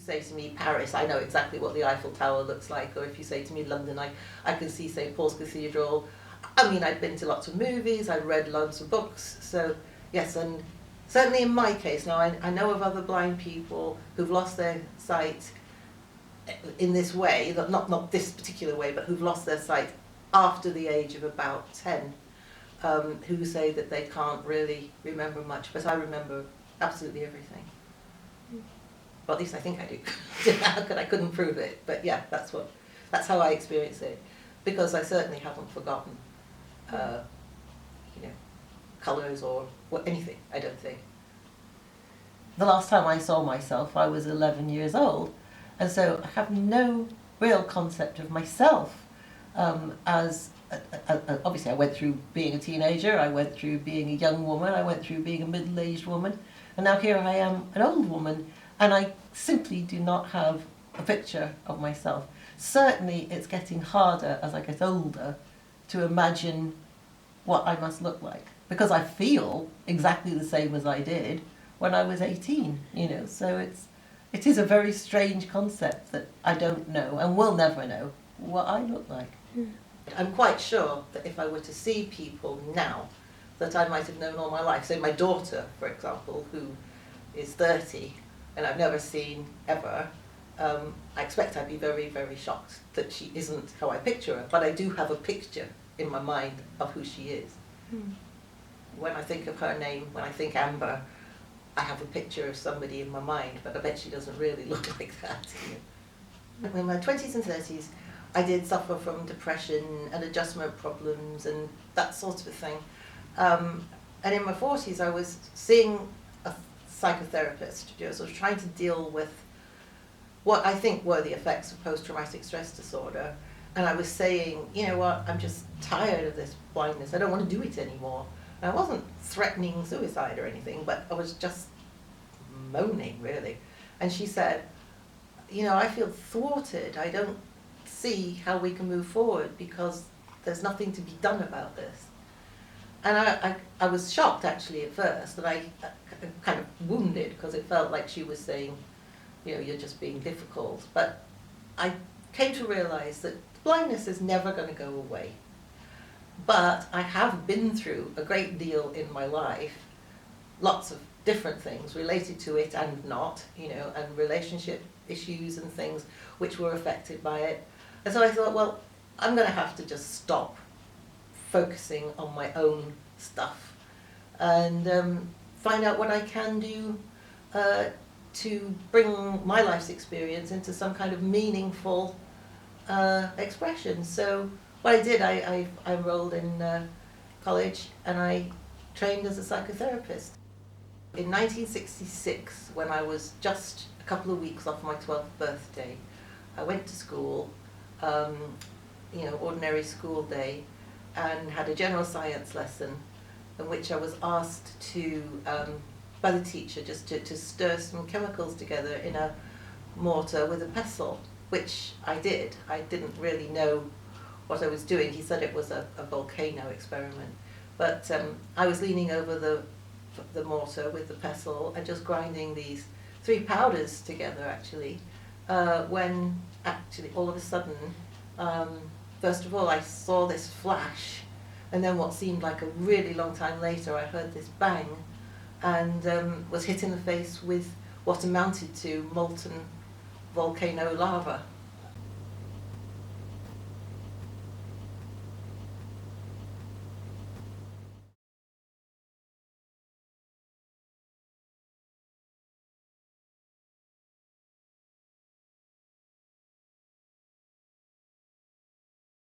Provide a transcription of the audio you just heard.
say to me Paris, I know exactly what the Eiffel Tower looks like, or if you say to me London, I can see St. Paul's Cathedral. I mean, I've been to lots of movies, I've read loads of books, so yes, and certainly in my case, now I know of other blind people who've lost their sight in this way, not this particular way, but who've lost their sight after the age of about 10, who say that they can't really remember much, but I remember absolutely everything. Well, at least I think I do. I couldn't prove it, but yeah, that's how I experience it, because I certainly haven't forgotten, colours or anything, I don't think. The last time I saw myself, I was 11 years old, and so I have no real concept of myself as obviously I went through being a teenager, I went through being a young woman, I went through being a middle-aged woman, and now here I am, an old woman, and I simply do not have a picture of myself. Certainly it's getting harder as I get older to imagine what I must look like, because I feel exactly the same as I did when I was 18, so it is a very strange concept that I don't know and will never know what I look like. I'm quite sure that if I were to see people now that I might have known all my life, so my daughter, for example, who is 30 and I've never seen ever, I expect I'd be very, very shocked that she isn't how I picture her, but I do have a picture in my mind of who she is. When I think of her name, when I think Amber, I have a picture of somebody in my mind, but I bet she doesn't really look like that. In my 20s and 30s, I did suffer from depression and adjustment problems and that sort of thing. And in my 40s, I was seeing a psychotherapist, sort of trying to deal with what I think were the effects of post-traumatic stress disorder. And I was saying, you know what, I'm just tired of this blindness. I don't want to do it anymore. And I wasn't threatening suicide or anything, but I was just moaning, really. And she said, I feel thwarted. I don't see how we can move forward because there's nothing to be done about this. And I was shocked, actually, at first, and I kind of wounded, because it felt like she was saying, you're just being difficult. But I came to realize that blindness is never going to go away. But I have been through a great deal in my life, lots of different things related to it and not, and relationship issues and things which were affected by it. And so I thought, well, I'm going to have to just stop focusing on my own stuff and find out what I can do to bring my life's experience into some kind of meaningful expression. So what I did, I enrolled in college and I trained as a psychotherapist. In 1966, when I was just a couple of weeks off my 12th birthday, I went to school, ordinary school day, and had a general science lesson in which I was asked to, by the teacher, just to stir some chemicals together in a mortar with a pestle, which I did. I didn't really know what I was doing. He said it was a volcano experiment. But I was leaning over the mortar with the pestle and just grinding these three powders together, actually, when actually all of a sudden, first of all, I saw this flash, and then what seemed like a really long time later, I heard this bang and was hit in the face with what amounted to molten volcano lava.